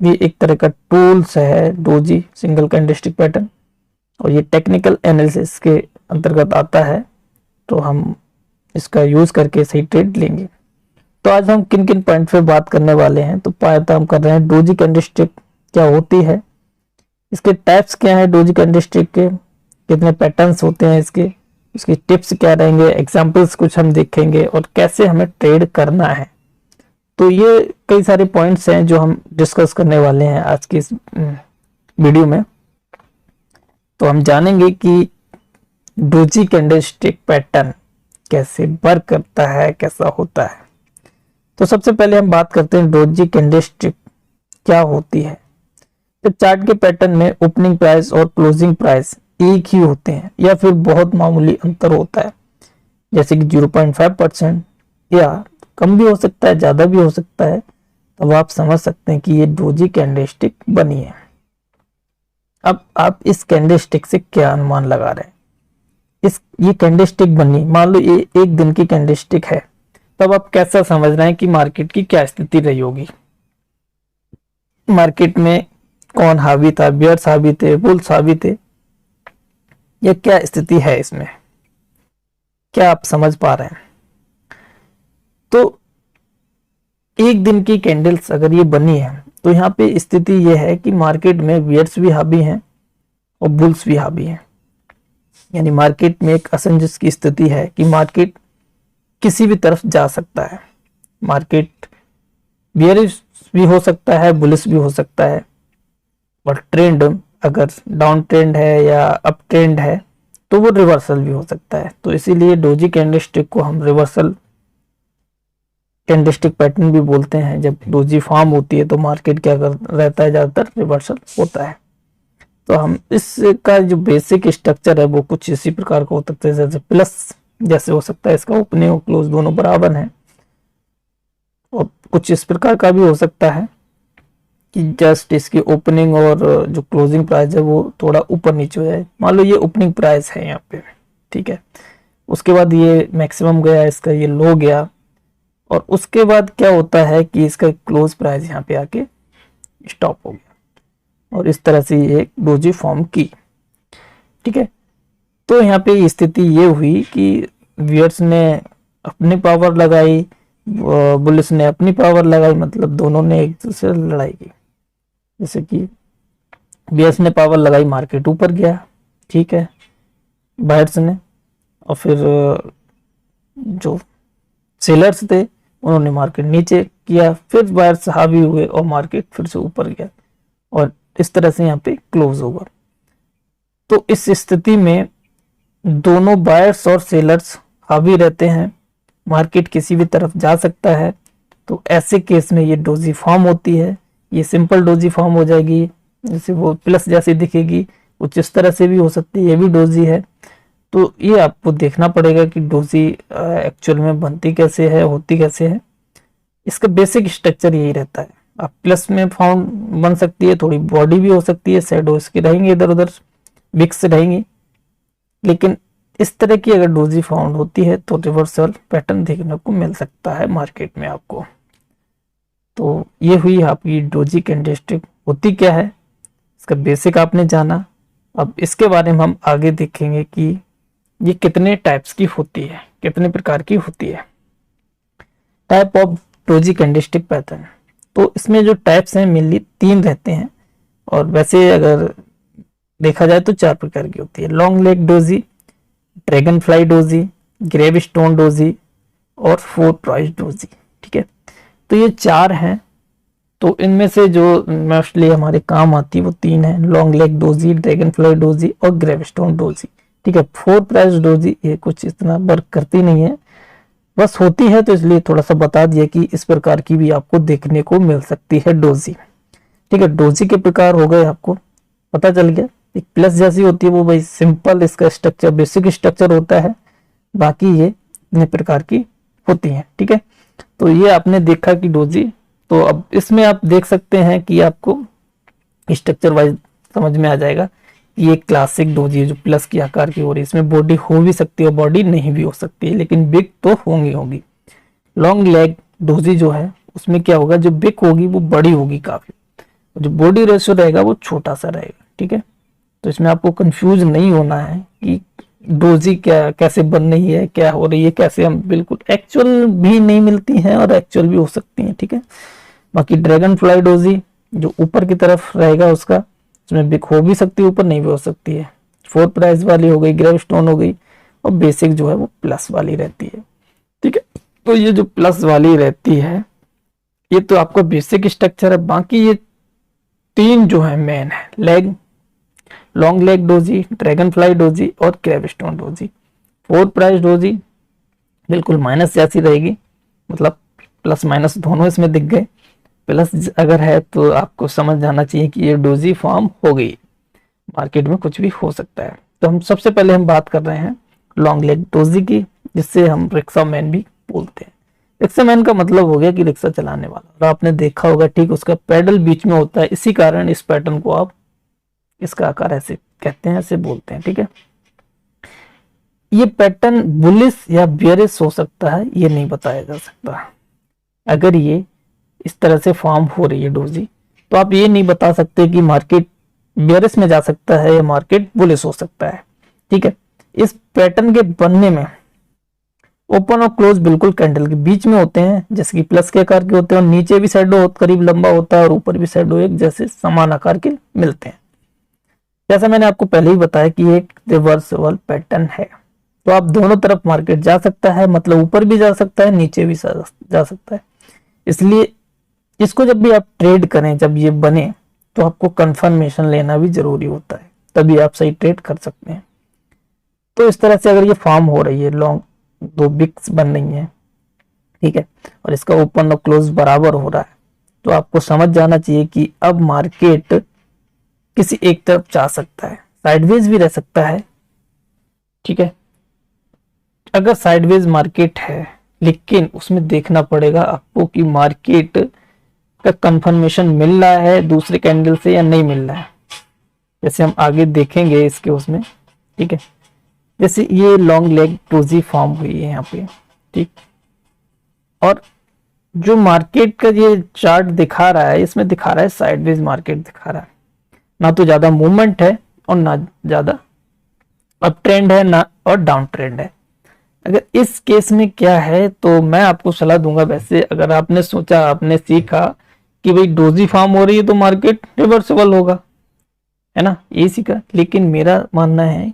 भी एक तरह का टूल्स है डोजी सिंगल कैंडलस्टिक पैटर्न, और ये टेक्निकल एनालिसिस के अंतर्गत आता है, तो हम इसका यूज करके सही ट्रेड लेंगे। तो आज हम किन किन पॉइंट पे बात करने वाले हैं। तो पहले हम कर रहे हैं डोजी कैंडलस्टिक क्या होती है, इसके टाइप्स क्या है, डोजी कैंडलस्टिक के कितने पैटर्न्स होते हैं, इसकी टिप्स क्या रहेंगे, एग्जांपल्स कुछ हम देखेंगे, और कैसे हमें ट्रेड करना है। तो ये कई सारे पॉइंट्स हैं जो हम डिस्कस करने वाले हैं आज की इस वीडियो में। तो हम जानेंगे कि डोजी कैंडलस्टिक पैटर्न कैसे वर्क करता है, कैसा होता है। तो सबसे पहले हम बात करते हैं डोजी कैंडलस्टिक क्या होती है। तो चार्ट के पैटर्न में ओपनिंग प्राइस और क्लोजिंग प्राइस एक ही होते हैं या फिर बहुत मामूली अंतर होता है, जैसे कि 0.5% या कम भी हो सकता है, ज्यादा भी हो सकता है। तब आप समझ सकते हैं कि ये डोजी कैंडलस्टिक बनी है। अब आप इस कैंडलस्टिक से क्या अनुमान लगा रहे हैं, ये कैंडलस्टिक बनी, मान लो ये एक दिन की कैंडलस्टिक है, तब आप कैसा समझ रहे हैं कि मार्केट की क्या स्थिति रही होगी। मार्केट में कौन हावी था, बियर्स हावी थे, बुल्स हावी थे, या क्या स्थिति है इसमें, क्या आप समझ पा रहे हैं। तो एक दिन की कैंडल्स अगर ये बनी है तो यहाँ पे स्थिति ये है कि मार्केट में बियर्स भी हावी हैं और बुल्स भी हावी हैं, यानी मार्केट में एक असमंजस की स्थिति है कि मार्केट किसी भी तरफ जा सकता है। मार्केट बियरिश भी हो सकता है, बुलिश भी हो सकता है, और ट्रेंड अगर डाउन ट्रेंड है या अप ट्रेंड है तो वो रिवर्सल भी हो सकता है। तो इसीलिए डोजी कैंडलस्टिक को हम रिवर्सल कैंडलस्टिक पैटर्न भी बोलते हैं। जब डोजी फॉर्म होती है तो मार्केट क्या कर रहता है, ज्यादातर रिवर्सल होता है। तो हम इसका जो बेसिक स्ट्रक्चर है वो कुछ इसी प्रकार का हो सकता है, जैसे प्लस जैसे हो सकता है, इसका ओपनिंग और क्लोज दोनों बराबर हैं, और कुछ इस प्रकार का भी हो सकता है कि जस्ट इसकी ओपनिंग और जो क्लोजिंग प्राइस है वो थोड़ा ऊपर नीचे हो जाए। मान लो ये ओपनिंग प्राइस है यहाँ पे, ठीक है, उसके बाद ये मैक्सिमम गया, इसका ये लो गया, और उसके बाद क्या होता है कि इसका क्लोज प्राइस यहाँ पे आके स्टॉप हो गया, और इस तरह से ये एक डोजी फॉर्म की, ठीक है। तो यहाँ पे स्थिति ये हुई कि वियर्स ने अपनी पावर लगाई, बुलिस ने अपनी पावर लगाई, मतलब दोनों ने एक दूसरे से लड़ाई की। जैसे कि बियर्स ने पावर लगाई, मार्केट ऊपर गया, ठीक है, बायर्स ने, और फिर जो सेलर्स थे उन्होंने मार्केट नीचे किया, फिर बायर्स हावी हुए और मार्केट फिर से ऊपर गया, और इस तरह से यहाँ पे क्लोज होगा। तो इस स्थिति में दोनों बायर्स और सेलर्स हावी रहते हैं, मार्केट किसी भी तरफ जा सकता है। तो ऐसे केस में ये डोजी फॉर्म होती है। ये सिंपल डोजी फॉर्म हो जाएगी, जैसे वो प्लस जैसी दिखेगी, कुछ इस तरह से भी हो सकती है, ये भी डोजी है। तो ये आपको देखना पड़ेगा कि डोजी एक्चुअल में बनती कैसे है, होती कैसे है। इसका बेसिक स्ट्रक्चर यही रहता है। आप प्लस में फॉर्म बन सकती है, थोड़ी बॉडी भी हो सकती है, शैडो इसके रहेंगे इधर उधर मिक्स रहेंगी, लेकिन इस तरह की अगर डोजी फाउंड होती है तो रिवर्सल पैटर्न देखने को मिल सकता है मार्केट में आपको। तो ये हुई आपकी डोजी कैंडलस्टिक होती क्या है, इसका बेसिक आपने जाना। अब इसके बारे में हम आगे देखेंगे कि ये कितने टाइप्स की होती है, कितने प्रकार की होती है। Type of doji candlestick pattern, तो इसमें जो टाइप्स हैं मेनली 3 रहते हैं, और वैसे अगर देखा जाए तो 4 प्रकार की होती है। Long leg doji, dragonfly doji, gravestone doji और 4 प्राइस डोजी, ठीक है। तो ये 4 हैं। तो इनमें से जो मोस्टली हमारे काम आती है वो 3 है, long leg doji, dragonfly doji और ग्रेव स्टोन डोजी, ठीक है। 4 प्राइस डोजी ये कुछ इतना वर्क करती नहीं है, बस होती है तो इसलिए थोड़ा सा बता दिया कि इस प्रकार की भी आपको देखने को मिल सकती है डोजी, ठीक है। डोजी के प्रकार हो गए, आपको पता चल गया। एक प्लस जैसी होती है वो भाई सिंपल इसका स्ट्रक्चर बेसिक स्ट्रक्चर होता है, बाकी ये इतने प्रकार की होती हैं, ठीक है। तो ये आपने देखा कि डोजी, तो अब इसमें आप देख सकते हैं कि आपको स्ट्रक्चर वाइज समझ में आ जाएगा कि ये क्लासिक डोजी जो प्लस की आकार की हो रही है, इसमें बॉडी हो भी सकती है, बॉडी नहीं भी हो सकती है, लेकिन बिग तो होगी। लॉन्ग लेग डोजी जो है उसमें क्या होगा, जो बिग होगी वो बड़ी होगी काफी, जो बॉडी रेशियो रहेगा वो छोटा सा रहेगा, ठीक है। तो इसमें आपको कंफ्यूज नहीं होना है कि डोजी क्या कैसे बन रही है, क्या हो रही है, कैसे हम बिल्कुल एक्चुअल भी नहीं मिलती हैं और एक्चुअल भी हो सकती हैं, ठीक है। बाकी ड्रैगन फ्लाई डोजी जो ऊपर की तरफ रहेगा उसका, इसमें बिक हो भी सकती है, ऊपर नहीं भी हो सकती है। 4 प्राइस वाली हो गई, ग्रेवस्टोन हो गई, और बेसिक जो है वो प्लस वाली रहती है, ठीक है। तो ये जो प्लस वाली रहती है ये तो आपका बेसिक स्ट्रक्चर है। बाकी ये 3 जो है मेन है, leg, long leg doji, dragonfly doji और ग्रेवस्टोन डोजी। 4 प्राइस डोजी बिल्कुल माइनस जैसी रहेगी, मतलब प्लस माइनस दोनों इसमें दिख गए। प्लस अगर है तो आपको समझ जाना चाहिए कि ये डोजी फॉर्म हो गई, मार्केट में कुछ भी हो सकता है। तो हम सबसे पहले हम बात कर रहे हैं लॉन्ग लेग डोजी की, जिससे हम रिक्शा मैन भी बोलते हैं। रिक्शा मैन का मतलब हो गया कि रिक्शा चलाने वाला, और आपने देखा होगा ठीक उसका पेडल बीच में होता है, इसी कारण इस पैटर्न को आप इसका आकार ऐसे कहते हैं, ऐसे बोलते हैं, ठीक है। ये पैटर्न बुलिश या बियरिश हो सकता है, ये नहीं बताया जा सकता। अगर ये इस तरह से फॉर्म हो रही है डोजी, तो आप ये नहीं बता सकते कि मार्केट बियरिश में जा सकता है या मार्केट बुलिश हो सकता है, ठीक है। इस पैटर्न के बनने में ओपन और क्लोज बिल्कुल कैंडल के बीच में होते हैं, जैसे कि प्लस के आकार के होते हैं, और नीचे भी शैडो करीब लंबा होता है और ऊपर भी शैडो एक जैसे समान आकार के मिलते हैं। जैसा मैंने आपको पहले ही बताया कि एक रिवर्सिबल पैटर्न है, तो आप दोनों तरफ मार्केट जा सकता है, मतलब ऊपर भी जा सकता है, नीचे भी जा सकता है। इसलिए इसको जब भी आप ट्रेड करें, जब ये बने, तो आपको कंफर्मेशन लेना भी जरूरी होता है, तभी आप सही ट्रेड कर सकते हैं। तो इस तरह से अगर ये फॉर्म हो रही है, लॉन्ग 2 बिक्स बन रही हैं, ठीक है, और इसका ओपन और क्लोज बराबर हो रहा है, तो आपको समझ जाना चाहिए कि अब मार्केट किसी एक तरफ जा सकता है, साइडवेज भी रह सकता है, ठीक है। अगर साइडवेज मार्केट है, लेकिन उसमें देखना पड़ेगा आपको कि मार्केट का कंफर्मेशन मिल रहा है दूसरे कैंडल से या नहीं मिल रहा है। जैसे हम आगे देखेंगे इसके उसमें, ठीक है। जैसे ये लॉन्ग लेग डोजी फॉर्म हुई है यहाँ पे, ठीक, और जो मार्केट का ये चार्ट दिखा रहा है, इसमें दिखा रहा है साइडवेज मार्केट दिखा रहा है, ना तो ज्यादा मूवमेंट है और ना ज्यादा अप ट्रेंड है, ना और डाउन ट्रेंड है। अगर इस केस में क्या है, तो मैं आपको सलाह दूंगा, वैसे अगर आपने सोचा, आपने सीखा कि भाई डोजी फॉर्म हो रही है तो मार्केट रिवर्सिबल होगा, है ना, ये सीखा, लेकिन मेरा मानना है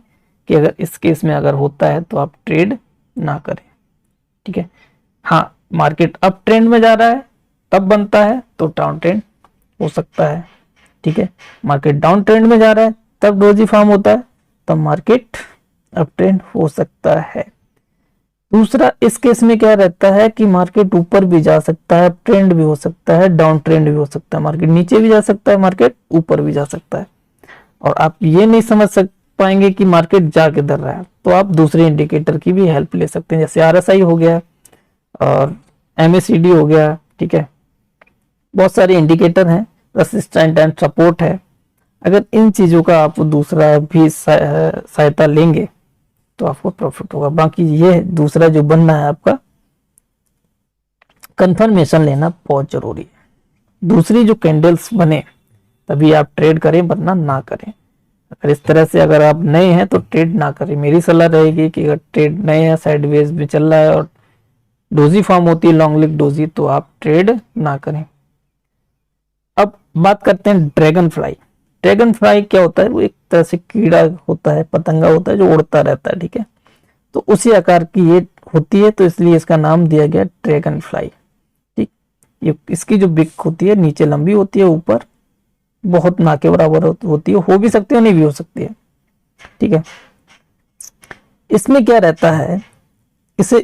कि अगर इस केस में अगर होता है तो आप ट्रेड ना करें, ठीक है। हाँ, मार्केट अप ट्रेंड में जा रहा है तब बनता है तो डाउन ट्रेंड हो सकता है, ठीक है। मार्केट डाउन ट्रेंड में जा रहा है तब डोजी फॉर्म होता है, तब मार्केट अप ट्रेंड हो सकता है। दूसरा, इस केस में क्या रहता है कि मार्केट ऊपर भी जा सकता है, अप ट्रेंड भी हो सकता है, डाउन ट्रेंड भी हो सकता है, मार्केट नीचे भी जा सकता है, मार्केट ऊपर भी जा सकता है, और आप ये नहीं समझ पाएंगे कि मार्केट जा किधर रहा है, तो आप दूसरे इंडिकेटर की भी हेल्प ले सकते हैं, जैसे RSI हो गया और MACD हो गया, ठीक है। बहुत सारे इंडिकेटर हैं, रेसिस्टेंट एंड सपोर्ट है। अगर इन चीजों का आप दूसरा भी सहायता लेंगे तो आपको प्रॉफिट होगा। बाकी ये दूसरा जो बनना है आपका, कंफर्मेशन लेना बहुत जरूरी है। दूसरी जो कैंडल्स बने तभी आप ट्रेड करें, वरना ना करें। अगर इस तरह से अगर आप नए हैं तो ट्रेड ना करें। मेरी सलाह रहेगी कि अगर ट्रेड नए हैं, साइडवेज भी चल रहा है और डोजी फॉर्म होती है लॉन्ग लेग डोजी, तो आप ट्रेड ना करें। अब बात करते हैं ड्रैगन फ्लाई। ड्रैगन फ्लाई क्या होता है? वो एक तरह से कीड़ा होता है, पतंगा होता है जो उड़ता रहता है, ठीक है। तो उसी आकार की ये होती है, तो इसलिए इसका नाम दिया गया ड्रैगन फ्लाई, ठीक। ये इसकी जो बिक होती है नीचे लंबी होती है, ऊपर बहुत ना के बराबर होती है, हो भी सकती है नहीं भी हो सकती है, ठीक है। इसमें क्या रहता है, इस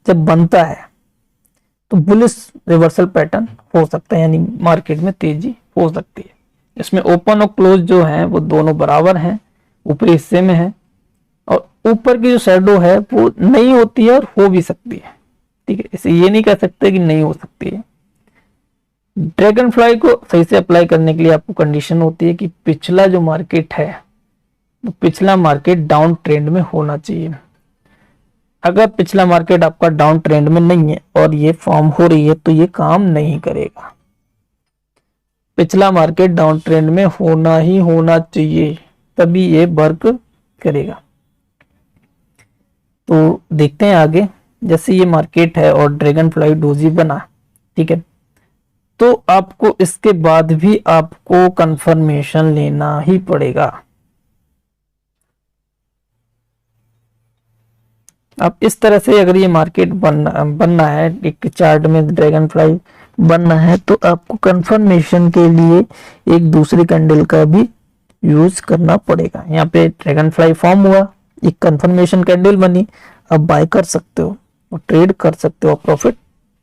जब बनता है तो बुलिश रिवर्सल पैटर्न हो सकता है, यानी मार्केट में तेजी हो सकती है। इसमें ओपन और क्लोज जो है वो दोनों बराबर हैं, ऊपरी हिस्से में है, और ऊपर की जो शैडो है वो नहीं होती है और हो भी सकती है, ठीक है। इसे ये नहीं कह सकते कि नहीं हो सकती है। ड्रैगन फ्लाई को सही से अप्लाई करने के लिए आपको कंडीशन होती है कि पिछला जो मार्केट है वो पिछला मार्केट डाउन ट्रेंड में होना चाहिए। अगर पिछला मार्केट आपका डाउन ट्रेंड में नहीं है और ये फॉर्म हो रही है तो ये काम नहीं करेगा। पिछला मार्केट डाउन ट्रेंड में होना ही होना चाहिए, तभी ये वर्क करेगा। तो देखते हैं आगे। जैसे ये मार्केट है और ड्रैगन फ्लाई डोजी बना, ठीक है, तो आपको इसके बाद भी आपको कंफर्मेशन लेना ही पड़ेगा। अब इस तरह से अगर ये मार्केट बनना है, एक चार्ट में ड्रैगन फ्लाई बनना है, तो आपको कंफर्मेशन के लिए एक दूसरी कैंडल का भी यूज करना पड़ेगा। यहाँ पे ड्रैगन फ्लाई फॉर्म हुआ, एक कंफर्मेशन कैंडल बनी, अब बाय कर सकते हो और ट्रेड कर सकते हो, प्रॉफिट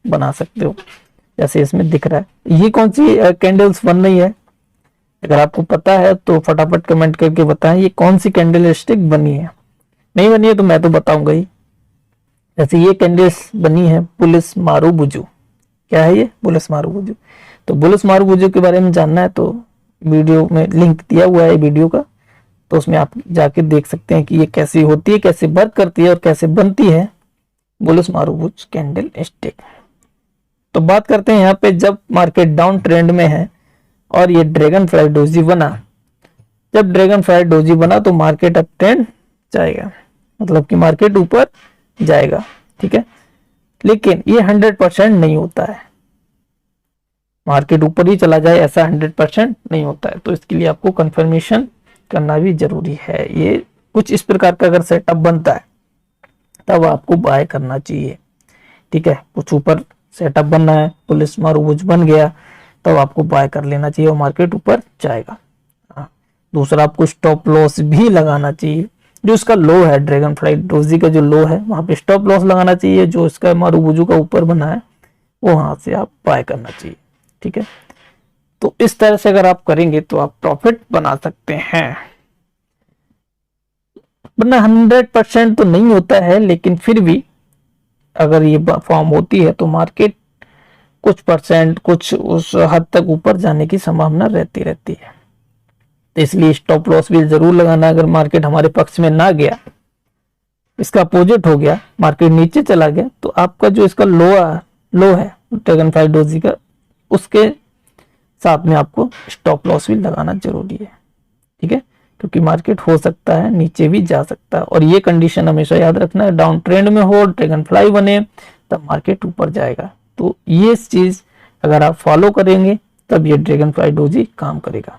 बना सकते हो, जैसे इसमें दिख रहा है। ये कौन सी कैंडल्स बन रही है, अगर आपको पता है तो फटाफट कमेंट करके बताएं ये कौन सी कैंडल स्टिक बनी है। नहीं बनी है तो मैं तो बताऊंगा ही। जैसे ये कैंडल्स बनी है पुलिस मारुबुजु, क्या है ये, बुलिस मारुबुजु। तो बुलिस मारुबुजु के बारे में जानना है तो वीडियो में लिंक दिया हुआ है वीडियो का, तो उसमें आप जाके देख सकते हैं कि ये कैसी होती है, कैसे वर्क करती है और कैसे बनती है बुलिस मारुबुजु कैंडल स्टिक। तो बात करते हैं यहाँ पे, जब मार्केट डाउन ट्रेंड में है और ये ड्रैगन फ्लाई डोजी बना, जब ड्रैगन फ्लाई डोजी बना तो मार्केट अप ट्रेंड जाएगा, मतलब कि मार्केट ऊपर जाएगा, ठीक है। लेकिन ये 100% नहीं होता है, मार्केट ऊपर ही चला जाए ऐसा 100% नहीं होता है। तो इसके लिए आपको कंफर्मेशन करना भी जरूरी है। ये कुछ इस प्रकार का अगर सेटअप बनता है तब आपको बाय करना चाहिए, ठीक है। कुछ ऊपर सेटअप बनना है, पुलिस मारुबुजु बन गया, तब आपको बाय कर लेना चाहिए और मार्केट ऊपर जाएगा। दूसरा, आपको स्टॉप लॉस भी लगाना चाहिए, जो इसका लो है, ड्रैगन फ्लाई डोजी का जो लो है वहां पे स्टॉप लॉस लगाना चाहिए। जो इसका मारुबुजु का ऊपर बना है वो वहां से आप बाय करना चाहिए, ठीक है। तो इस तरह से अगर आप करेंगे तो आप प्रॉफिट बना सकते हैं। वरना 100% तो नहीं होता है, लेकिन फिर भी अगर ये फॉर्म होती है तो मार्केट कुछ परसेंट, कुछ उस हद तक ऊपर जाने की संभावना रहती है। तो इसलिए स्टॉप लॉस भी जरूर लगाना। अगर मार्केट हमारे पक्ष में ना गया, इसका अपोजिट हो गया, मार्केट नीचे चला गया, तो आपका जो इसका लो है ड्रैगन फ्लाई डोजी का, उसके साथ में आपको स्टॉप लॉस भी लगाना जरूरी है, ठीक है। क्योंकि मार्केट हो सकता है नीचे भी जा सकता है, और ये कंडीशन हमेशा याद रखना है, डाउन ट्रेंड में हो, ड्रैगन फ्लाई बने, तब मार्केट ऊपर जाएगा। तो ये चीज अगर आप फॉलो करेंगे तब ये ड्रैगन फ्लाई डोजी काम करेगा।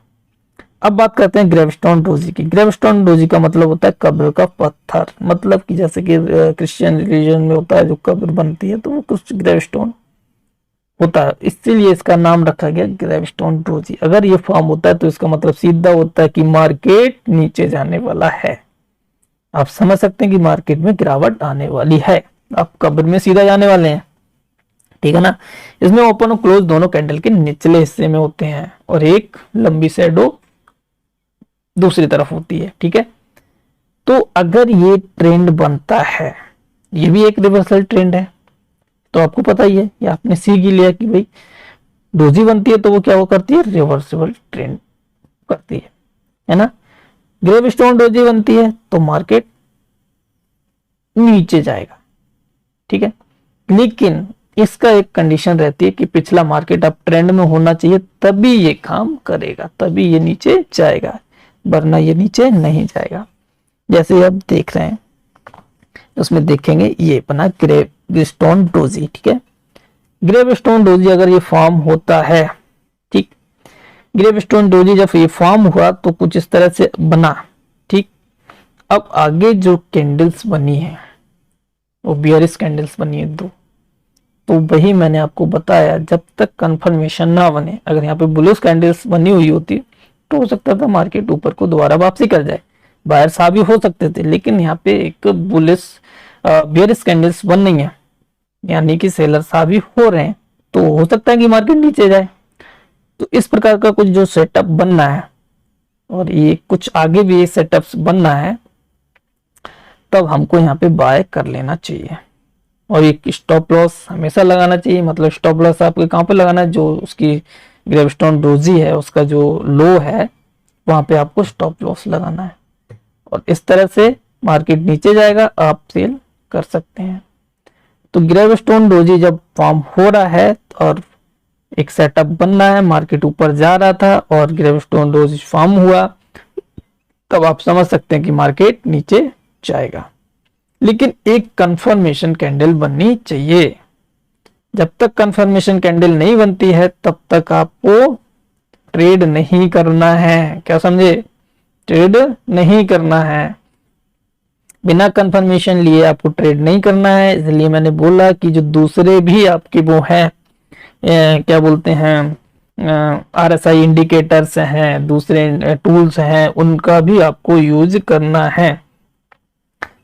अब बात करते हैं ग्रेवस्टोन डोजी की। ग्रेवस्टोन डोजी का मतलब होता है कब्र का पत्थर, मतलब कि जैसे कि क्रिश्चियन रिलीजन में होता है जो कब्र बनती है, तो वो कुछ ग्रेवस्टोन होता है, इसीलिए इसका नाम रखा गया ग्रेवस्टोन डोजी। अगर ये फॉर्म होता है तो इसका मतलब सीधा होता है कि मार्केट नीचे जाने वाला है। आप समझ सकते हैं कि मार्केट में गिरावट आने वाली है, आप कब्र में सीधा जाने वाले हैं, ठीक है ना। इसमें ओपन और क्लोज दोनों कैंडल के निचले हिस्से में होते हैं और एक लंबी शैडो दूसरी तरफ होती है, ठीक है। तो अगर ये ट्रेंड बनता है, ये भी एक रिवर्सल ट्रेंड है, तो आपको पता ही है, ये आपने सीख ही लिया कि भाई डोजी बनती है तो वो क्या वो करती है, रिवर्सिबल ट्रेंड करती है ना। ग्रेवस्टोन डोजी बनती है तो मार्केट नीचे जाएगा, ठीक है। लेकिन इसका एक कंडीशन रहती है कि पिछला मार्केट अब ट्रेंड में होना चाहिए, तभी ये काम करेगा, तभी ये नीचे जाएगा, वरना ये नीचे नहीं जाएगा। जैसे आप देख रहे हैं उसमें देखेंगे ये बना ग्रेवस्टोन डोजी, ठीक है। ग्रेवस्टोन डोजी अगर ये फॉर्म होता है, ठीक, ग्रेवस्टोन डोजी जब ये फॉर्म हुआ तो कुछ इस तरह से बना, ठीक। अब आगे जो कैंडल्स बनी है वो बियरिश कैंडल्स बनी है दो, तो वही मैंने आपको बताया, जब तक कंफर्मेशन ना बने, अगर यहाँ पे बुलिश कैंडल्स बनी हुई होती तो हो सकता था मार्केट ऊपर को दोबारा वापसी कर जाए, बायर्स भी हो सकते थे। लेकिन यहाँ पे एक बुलिश बियरिश कैंडल्स बन नहीं है, यानी कि सेलर्स भी हो रहे हैं, तो हो सकता है कि मार्केट नीचे जाए। तो इस प्रकार का कुछ जो सेटअप बनना है, और ये कुछ आगे भी ये सेटअप्स बनना है, तब हमको यहाँ पे बाय कर लेना चाहिए। और एक स्टॉप लॉस हमेशा लगाना चाहिए, मतलब स्टॉप लॉस आपके कहाँ पे लगाना है, जो उसकी ग्रेवस्टोन डोजी है उसका जो लो है वहां पे आपको स्टॉप लॉस लगाना है, और इस तरह से मार्केट नीचे जाएगा, आप सेल कर सकते हैं। तो ग्रेवस्टोन डोजी जब फॉर्म हो रहा है और एक सेटअप बन रहा है, मार्केट ऊपर जा रहा था और ग्रेविस्टोन डोजी फॉर्म हुआ, तब आप समझ सकते हैं कि मार्केट नीचे जाएगा। लेकिन एक कंफर्मेशन कैंडल बननी चाहिए। जब तक कंफर्मेशन कैंडल नहीं बनती है तब तक आपको ट्रेड नहीं करना है। क्या समझे? ट्रेड नहीं करना है, बिना कंफर्मेशन लिए आपको ट्रेड नहीं करना है। इसलिए मैंने बोला कि जो दूसरे भी आपके वो हैं, क्या बोलते हैं, आरएसआई इंडिकेटर्स हैं, दूसरे टूल्स हैं, उनका भी आपको यूज करना है।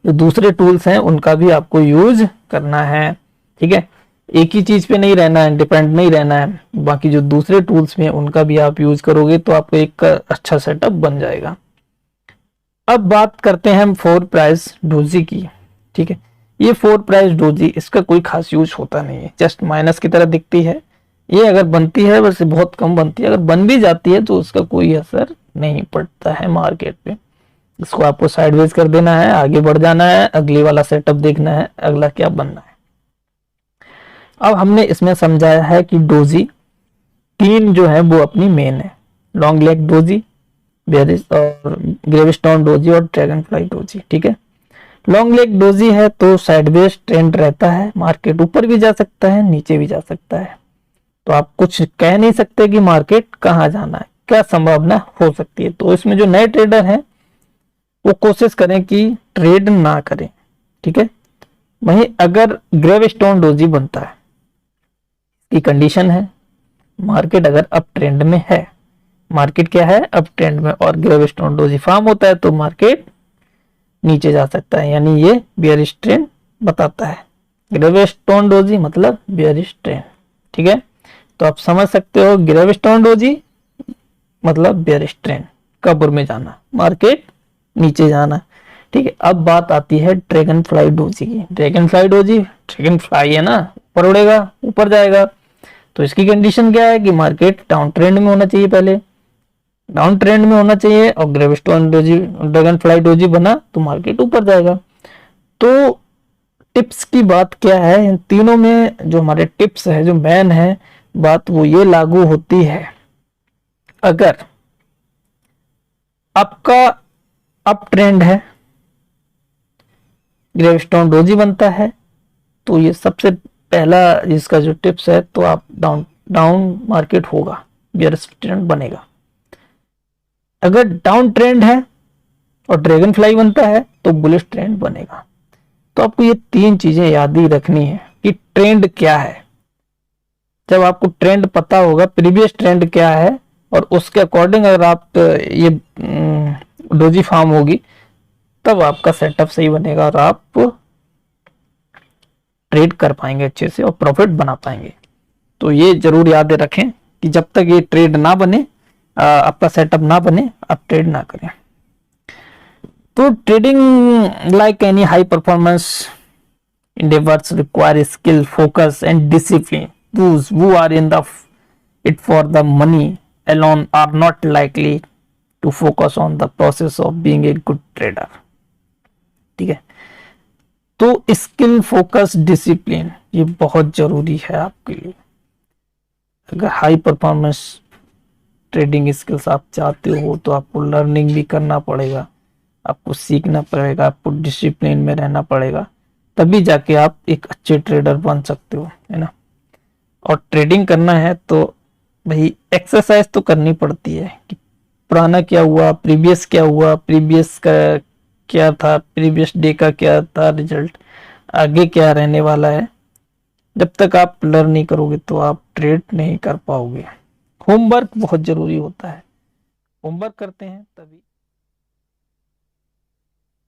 जो दूसरे टूल्स हैं उनका भी आपको यूज करना है, ठीक है। एक ही चीज पे नहीं रहना है, डिपेंड नहीं रहना है। बाकी जो दूसरे टूल्स में उनका भी आप यूज करोगे तो आपको एक अच्छा सेटअप बन जाएगा। अब बात करते हैं हम 4 प्राइस डोजी की, ठीक है। ये 4 प्राइस डोजी, इसका कोई खास यूज होता नहीं है, जस्ट माइनस की तरह दिखती है। ये अगर बनती है वैसे बहुत कम बनती है, अगर बन भी जाती है तो उसका कोई असर नहीं पड़ता है मार्केट पे। इसको आपको साइडवेज कर देना है, आगे बढ़ जाना है, अगले वाला सेटअप देखना है, अगला क्या बनना है। अब हमने इसमें समझाया है कि डोजी 3 जो है वो अपनी मेन है, लॉन्ग लेग डोजी, बेरिस और ग्रेविस्टोन डोजी और ड्रैगन फ्लाई डोजी, ठीक है। लॉन्ग लेग डोजी है तो साइडवेज ट्रेंड रहता है, मार्केट ऊपर भी जा सकता है, नीचे भी जा सकता है। तो आप कुछ कह नहीं सकते कि मार्केट कहाँ जाना है, क्या संभावना हो सकती है। तो इसमें जो नए ट्रेडर हैं वो कोशिश करें कि ट्रेड ना करें, ठीक है। वहीं अगर ग्रेविस्टोन डोजी बनता है, की कंडीशन है मार्केट अगर अप ट्रेंड में है, मार्केट क्या है, अप ट्रेंड में, और ग्रेविस्टोन डोजी फॉर्म होता है तो मार्केट नीचे जा सकता है, यानी ये बेयरिश ट्रेंड बताता है। ग्रेविस्टोन डोजी मतलब बेयरिश ट्रेंड, ठीक है। तो आप समझ सकते हो ग्रेविस्टोन डोजी मतलब बेयरिश ट्रेंड, कब्र में जाना, मार्केट नीचे जाना, ठीक है। अब बात आती है ड्रैगन फ्लाई डोजी की। Dragon fly doji, dragon fly है ना, ऊपर उड़ेगा, ऊपर जाएगा। तो इसकी कंडीशन क्या है कि मार्केट डाउन ट्रेंड में होना चाहिए, पहले डाउन ट्रेंड में होना चाहिए, और ग्रेविस्टोन डोजी, ड्रैगन फ्लाई डोजी बना तो मार्केट ऊपर जाएगा। तो टिप्स की बात क्या है, इन तीनों में जो हमारे टिप्स है, जो मेन है बात, वो ये लागू होती है, अगर आपका अप ट्रेंड है, ग्रेविस्टोन डोजी बनता है, तो ये सबसे पहला इसका जो टिप्स है, तो आप डाउन मार्केट होगा, बेयरिश ट्रेंड बनेगा। अगर डाउन ट्रेंड है और ड्रैगन फ्लाई बनता है तो बुलिश ट्रेंड बनेगा। तो आपको ये 3 चीजें याद ही रखनी है कि ट्रेंड क्या है। जब आपको ट्रेंड पता होगा, प्रीवियस ट्रेंड क्या है, और उसके अकॉर्डिंग अगर आप ये डोजी फॉर्म होगी, तब आपका सेटअप सही बनेगा और आप ट्रेड कर पाएंगे अच्छे से और प्रॉफिट बना पाएंगे। तो ये जरूर याद रखें कि जब तक ये ट्रेड ना बने, आपका सेटअप ना बने, आप ट्रेड ना करें। तो trading like any high performance endeavors require skill, focus and discipline. Those who are in it for the money alone are not likely to focus on the process of being a good trader, ठीक है। तो skill, focus, discipline ये बहुत जरूरी है आपके लिए। अगर हाई परफॉर्मेंस ट्रेडिंग स्किल्स आप चाहते हो तो आपको लर्निंग भी करना पड़ेगा, आपको सीखना पड़ेगा, आपको डिसिप्लिन में रहना पड़ेगा, तभी जाके आप एक अच्छे ट्रेडर बन सकते हो, है ना। और ट्रेडिंग करना है तो भाई एक्सरसाइज तो करनी पड़ती है कि पुराना क्या हुआ, प्रीवियस क्या हुआ, प्रीवियस का क्या था, प्रीवियस डे का क्या था रिजल्ट, आगे क्या रहने वाला है। जब तक आप लर्न नहीं करोगे तो आप ट्रेड नहीं कर पाओगे। होमवर्क बहुत जरूरी होता है, होमवर्क करते हैं तभी